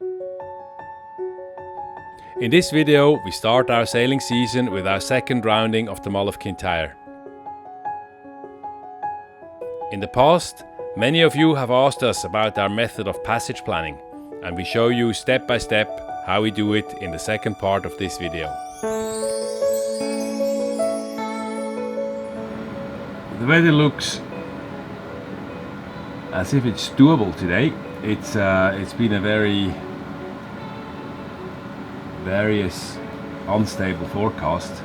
In this video we start our sailing season with our second rounding of the Mull of Kintyre. In the past, many of you have asked us about our method of passage planning, and we show you step by step how we do it in the second part of this video. The weather looks as if it's doable today. It's been a very various unstable forecast.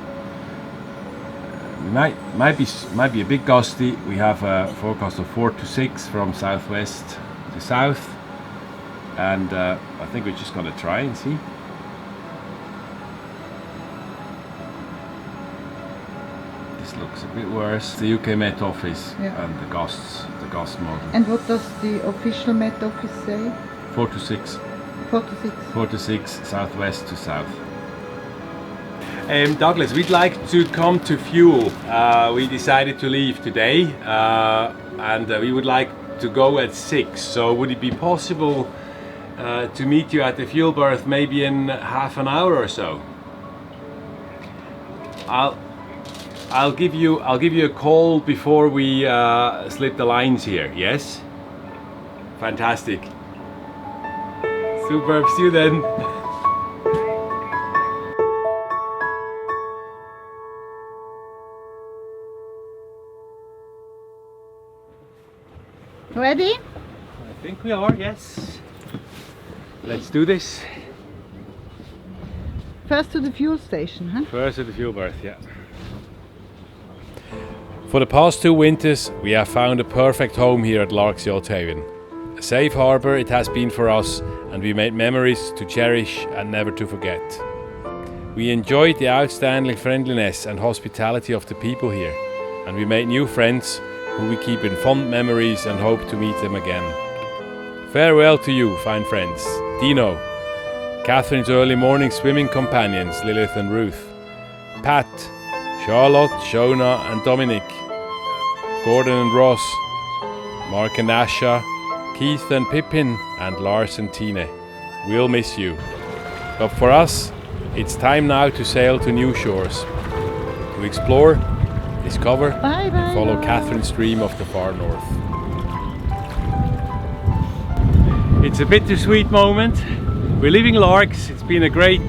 Might be a bit gusty. We have a forecast of 4 to 6 from southwest to south, and I think we're just gonna try and see. This looks a bit worse. The UK Met Office and the gust model. And what does the official Met Office say? 4 to 6. 4 to 6. 4 to 6, southwest to south. Douglas, we'd like to come to fuel. We decided to leave today, and we would like to go at 6. So would it be possible to meet you at the fuel berth maybe in half an hour or so? I'll give you a call before we slip the lines here. Yes? Fantastic. Superb, see you then. Ready? I think we are, yes. Let's do this. First to the fuel station, huh? First to the fuel berth, yeah. For the past 2 winters, we have found a perfect home here at Lark's Yacht Haven. A safe harbour it has been for us, and we made memories to cherish and never to forget. We enjoyed the outstanding friendliness and hospitality of the people here, and we made new friends who we keep in fond memories and hope to meet them again. Farewell to you, fine friends. Dino, Catherine's early morning swimming companions, Lilith and Ruth, Pat, Charlotte, Shona and Dominic, Gordon and Ross, Mark and Asha, Keith and Pippin, and Lars and Tine. We'll miss you. But for us, it's time now to sail to new shores, to explore, discover, and follow Catherine's dream of the far north. It's a bittersweet moment. We're leaving Lark's. It's been a great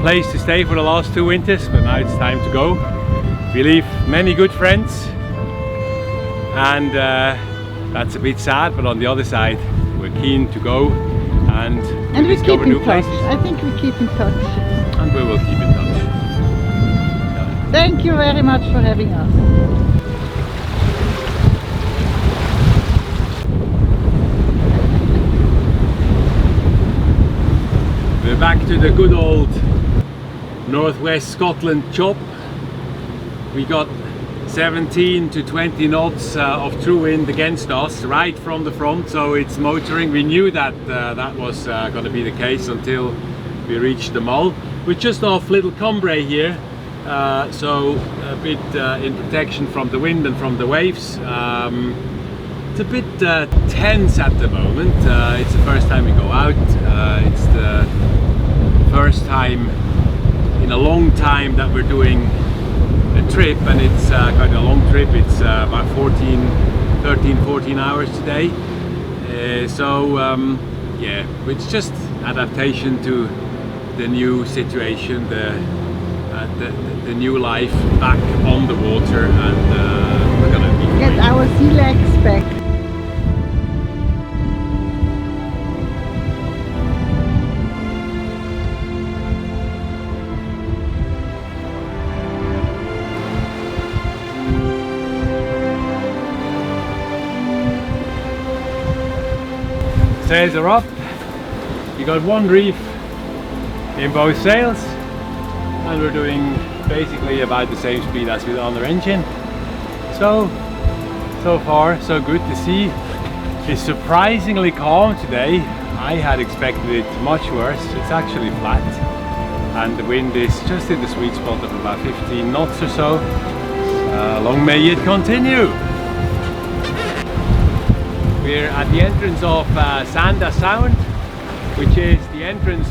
place to stay for the last 2 winters, but now it's time to go. We leave many good friends, and that's a bit sad, but on the other side, we're keen to go and we discover keep new in touch. places. I think we keep in touch. And we will keep in touch. Thank you very much for having us. We're back to the good old northwest Scotland chop. We got 17 to 20 knots of true wind against us right from the front, so it's motoring. We knew that that was going to be the case until we reached the Mull. We're just off Little Cumbrae here, so a bit in protection from the wind and from the waves. It's a bit tense at the moment. It's the first time we go out. It's the first time in a long time that we're doing a trip, and it's quite a long trip. It's about 13-14 hours today. Yeah, it's just adaptation to the new situation, the new life back on the water, and we're gonna be Get our sea legs back. Sails are up. You got 1 reef in both sails, and we're doing basically about the same speed as with the other engine. So far so good. The sea is surprisingly calm today. I had expected it much worse. It's actually flat, and the wind is just in the sweet spot of about 15 knots or so. Long may it continue. We're at the entrance of Sanda Sound. which is the entrance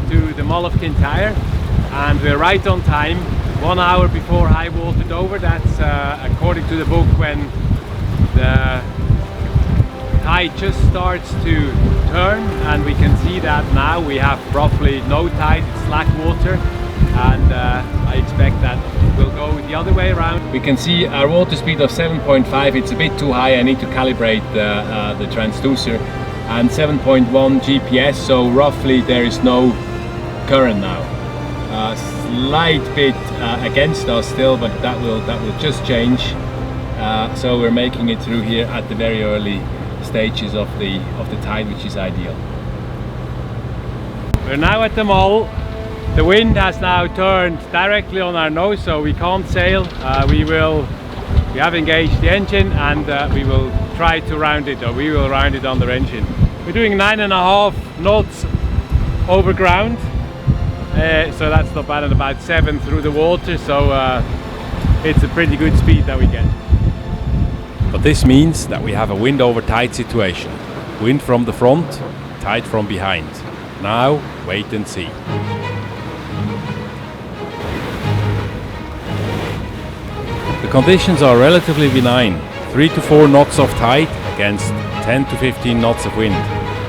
to the Mull of Kintyre, and we're right on time, 1 hour before high water Dover. That's according to the book when the tide just starts to turn, and we can see that now we have roughly no tide, it's slack water, and I expect that will go the other way around. We can see our water speed of 7.5, it's a bit too high, I need to calibrate the transducer, and 7.1 GPS, so roughly there is no current now. Slight bit against us still, but that will just change. So we're making it through here at the very early stages of the tide, which is ideal. We're now at the Mull. The wind has now turned directly on our nose, so we can't sail. We have engaged the engine, and we will try to round it, or we will round it under engine. We're doing 9.5 knots over ground, so that's not bad, and about 7 through the water, so it's a pretty good speed that we get. But this means that we have a wind over tide situation. Wind from the front, tide from behind. Now, wait and see. The conditions are relatively benign. 3 to 4 knots of tide against 10 to 15 knots of wind.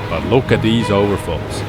But look at these overfalls.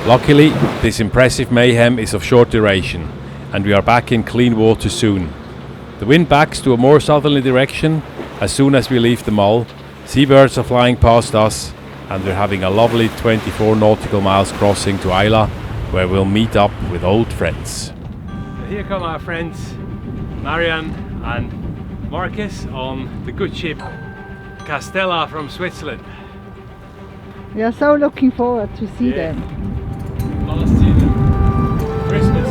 Luckily, this impressive mayhem is of short duration, and we are back in clean water soon. The wind backs to a more southerly direction as soon as we leave the Mull. Seabirds are flying past us, and we're having a lovely 24 nautical miles crossing to Islay, where we'll meet up with old friends. Here come our friends Marianne and Marcus on the good ship Castella from Switzerland. We are so looking forward to see them. Last season, Christmas.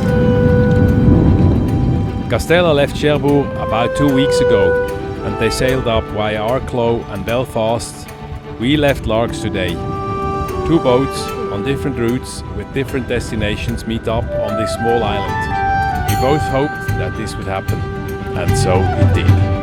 Castella left Cherbourg about 2 weeks ago, and they sailed up via Arklow and Belfast. We left Largs today. 2 boats on different routes with different destinations meet up on this small island. We both hoped that this would happen, and so it did.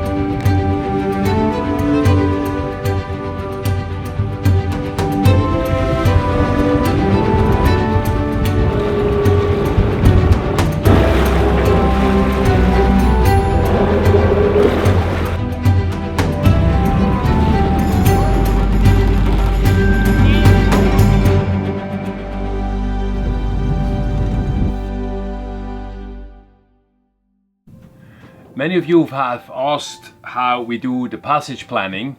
Many of you have asked how we do the passage planning,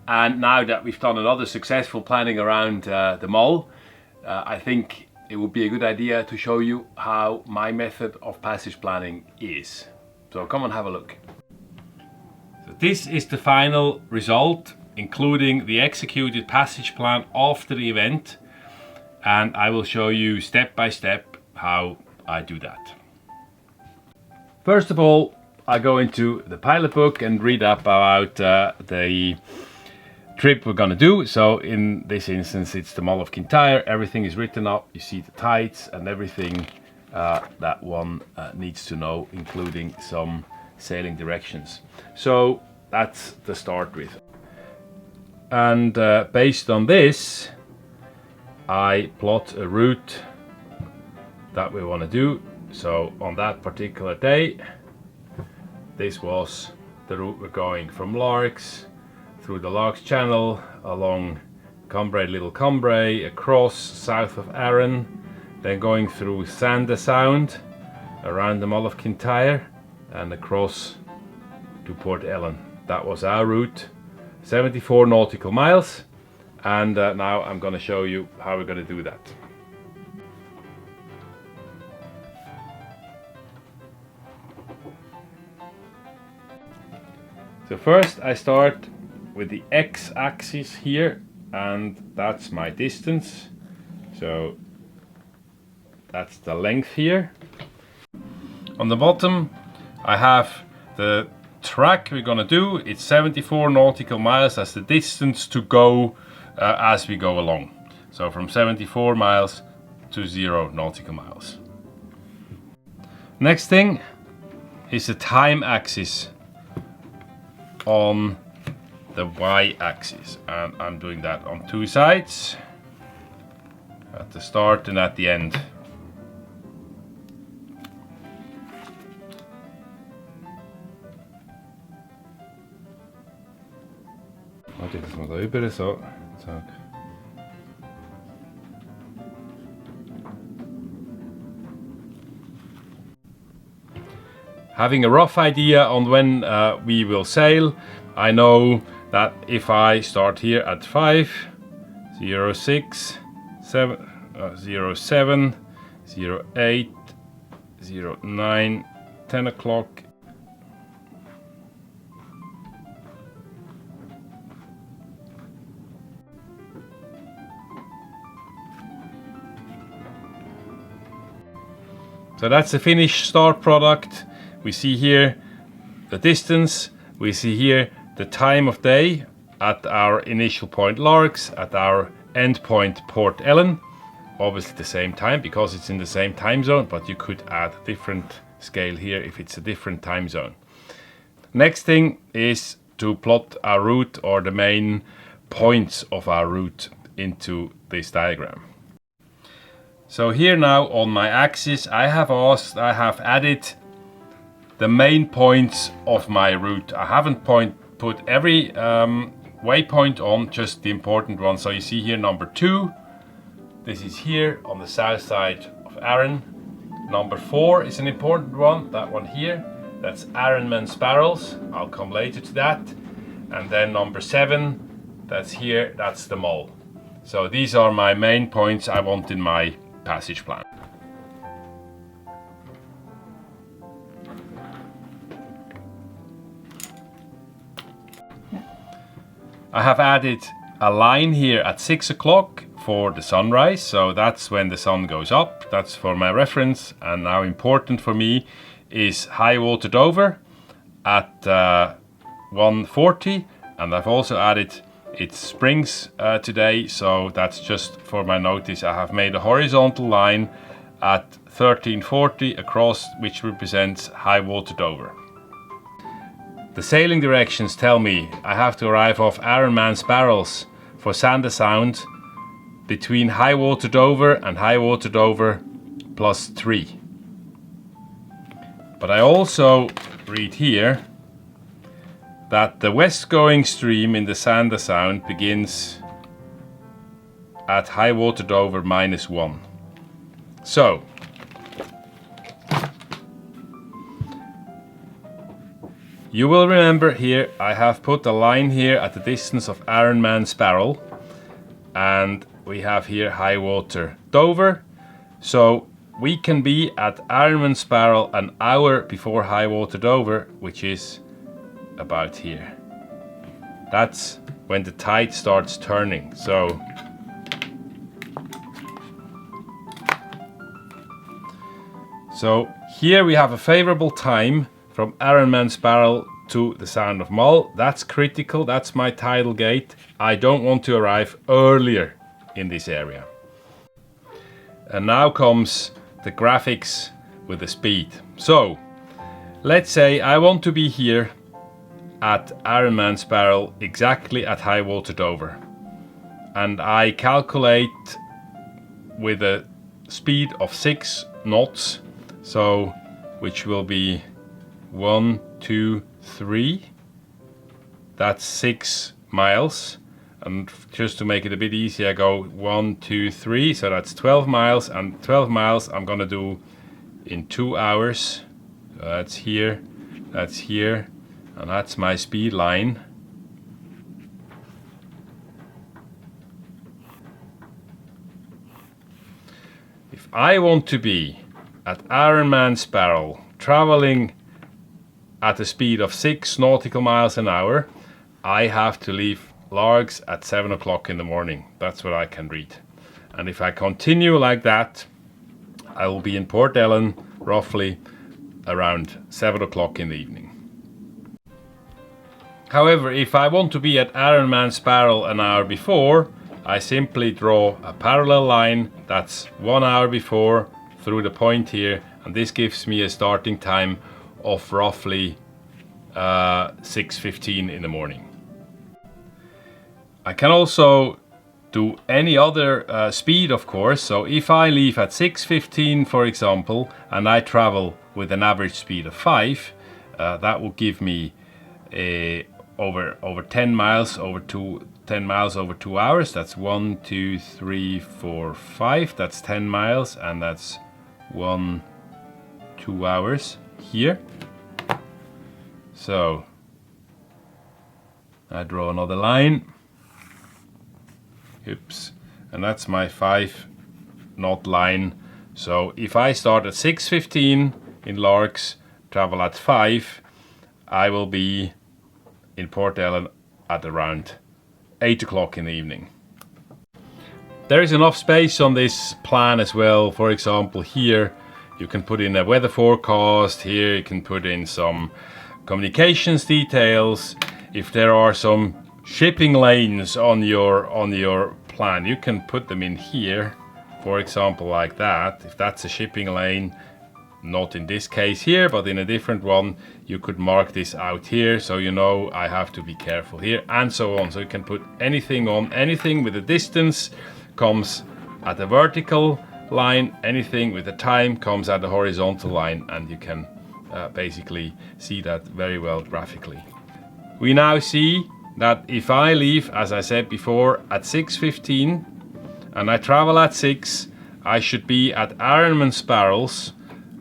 and now that we've done another successful planning around the Mull, I think it would be a good idea to show you how my method of passage planning is. So come and have a look. So this is the final result, including the executed passage plan after the event, and I will show you step by step how I do that. First of all, I go into the pilot book and read up about the trip we're gonna do. So in this instance, it's the Mull of Kintyre. Everything is written up. You see the tides and everything that one needs to know, including some sailing directions. So that's the start with. And based on this, I plot a route that we want to do. So on that particular day, this was the route we're going from Largs, through the Largs Channel, along Cambrai, Little Cambrai, across south of Arran, then going through Sanda Sound, around the Mull of Kintyre, and across to Port Ellen. That was our route, 74 nautical miles, and now I'm going to show you how we're going to do that. So first I start with the x-axis here, and that's my distance. So that's the length here. On the bottom I have the track we're gonna do. It's 74 nautical miles as the distance to go as we go along. So from 74 miles to 0 nautical miles. Next thing is the time axis on the y-axis, and I'm doing that on two sides, at the start and at the end. Warte, das mal da über, so, zack. Having a rough idea on when we will sail, I know that if I start here at 5, 06, 07, 08, 09, 10 o'clock, so that's the finished start product. We see here the distance, we see here the time of day at our initial point Largs, at our end point Port Ellen. Obviously the same time because it's in the same time zone, but you could add a different scale here if it's a different time zone. Next thing is to plot our route, or the main points of our route, into this diagram. So here now on my axis I have added the main points of my route. I haven't put every waypoint on, just the important ones. So you see here number 2, this is here on the south side of Arran. Number 4 is an important one, that one here, that's Arranman's Barrels, I'll come later to that. And then number 7, that's here, that's the Mull. So these are my main points I want in my passage plan. I have added a line here at 6 o'clock for the sunrise, so that's when the sun goes up. That's for my reference. And now important for me is high water Dover at 1:40, and I've also added its springs today, so that's just for my notice. I have made a horizontal line at 13:40 across, which represents high water Dover. The sailing directions tell me I have to arrive off Arranman's Barrels for Sanda Sound between high water Dover and high water Dover +3. But I also read here that the west going stream in the Sanda Sound begins at high water Dover -1. So you will remember here I have put a line here at the distance of Arranman's Barrel, and we have here high water Dover. So we can be at Arranman's Barrel an hour before high water Dover, which is about here. That's when the tide starts turning. So here we have a favorable time from Arranman's Barrel to the Sound of Mull. That's critical, that's my tidal gate. I don't want to arrive earlier in this area. And now comes the graphics with the speed. So, let's say I want to be here at Ironman's Barrel exactly at high water Dover. And I calculate with a speed of 6 knots, so which will be 1, 2, 3. That's 6 miles. And just to make it a bit easier, I go 1, 2, 3, so that's 12 miles. And 12 miles I'm gonna do in 2 hours. So that's here, and that's my speed line. If I want to be at Ironman's Barrel, traveling at a speed of 6 nautical miles an hour, I have to leave Largs at 7 o'clock in the morning. That's what I can read. And if I continue like that, I will be in Port Ellen roughly around 7 o'clock in the evening. However, if I want to be at Ironman's Barrel an hour before, I simply draw a parallel line that's 1 hour before through the point here, and this gives me a starting time of roughly 6:15 in the morning. I can also do any other speed, of course. So if I leave at 6:15, for example, and I travel with an average speed of 5, that will give me over 10 miles over 2 hours. That's 1, 2, 3, 4, 5. That's 10 miles, and that's 2 hours here. So I draw another line. Oops, and that's my 5 knot line. So if I start at 6:15 in Largs, travel at 5, I will be in Port Ellen at around 8 o'clock in the evening. There is enough space on this plan as well. For example, here you can put in a weather forecast. Here you can put in some communications details. If there are some shipping lanes on your plan, you can put them in here, for example, like that. If that's a shipping lane, not in this case here, but in a different one, you could mark this out here, so you know I have to be careful here, and so on. So you can put anything on. Anything with a distance comes at the vertical line, anything with a time comes at the horizontal line, and you can basically see that very well graphically. We now see that if I leave, as I said before, at 6:15 and I travel at 6, I should be at Ironman's Barrels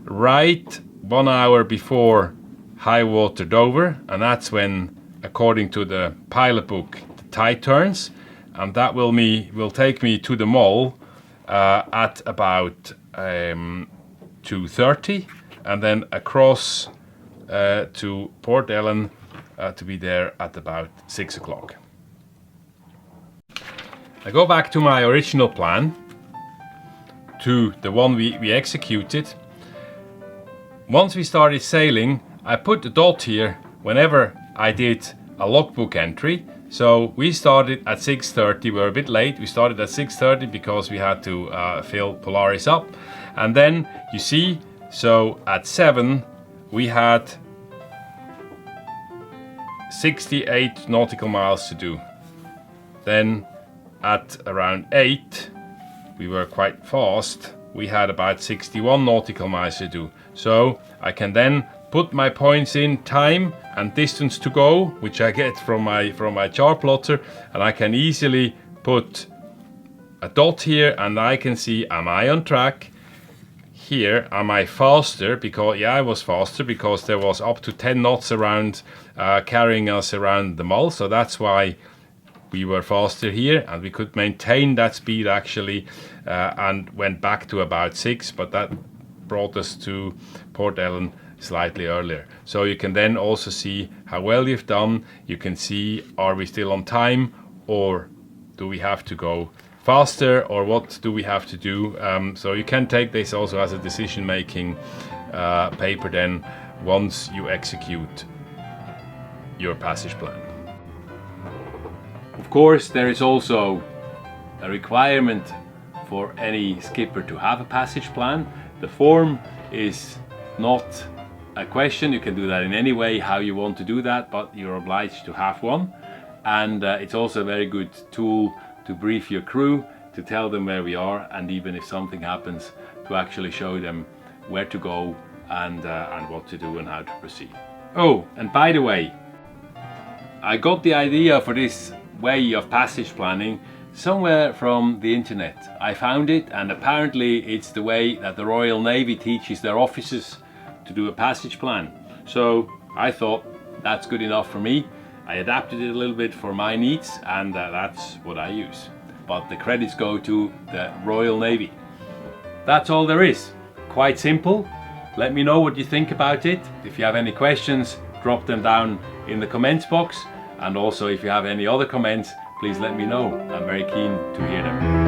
right 1 hour before high water Dover, and that's when, according to the pilot book, the tide turns, and that will take me to the Mull at about 2:30, and then across to Port Ellen to be there at about 6 o'clock. I go back to my original plan, to the one we executed. Once we started sailing, I put a dot here whenever I did a logbook entry. So we started at 6:30, we're a bit late. We started at 6:30 because we had to fill Polaris up. And then you see, so at 7 we had 68 nautical miles to do. Then at around 8, we were quite fast. We had about 61 nautical miles to do. So I can then put my points in time and distance to go, which I get from my chart plotter, and I can easily put a dot here, and I can see, am I on track? Here, am I faster? Because yeah, I was faster because there was up to 10 knots around carrying us around the Mull, so that's why we were faster here, and we could maintain that speed actually, and went back to about 6, but that brought us to Port Ellen slightly earlier. So you can then also see how well you've done. You can see, are we still on time, or do we have to go faster, or what do we have to do? So you can take this also as a decision making paper then once you execute your passage plan. Of course, there is also a requirement for any skipper to have a passage plan. The form is not a question, you can do that in any way how you want to do that, but you're obliged to have one. And it's also a very good tool to brief your crew, to tell them where we are, and even if something happens, to actually show them where to go and what to do and how to proceed. Oh, and by the way, I got the idea for this way of passage planning somewhere from the internet. I found it, and apparently it's the way that the Royal Navy teaches their officers to do a passage plan. So I thought that's good enough for me. I adapted it a little bit for my needs, and that's what I use. But the credits go to the Royal Navy. That's all there is. Quite simple. Let me know what you think about it. If you have any questions, drop them down in the comments box. And also if you have any other comments, please let me know. I'm very keen to hear them.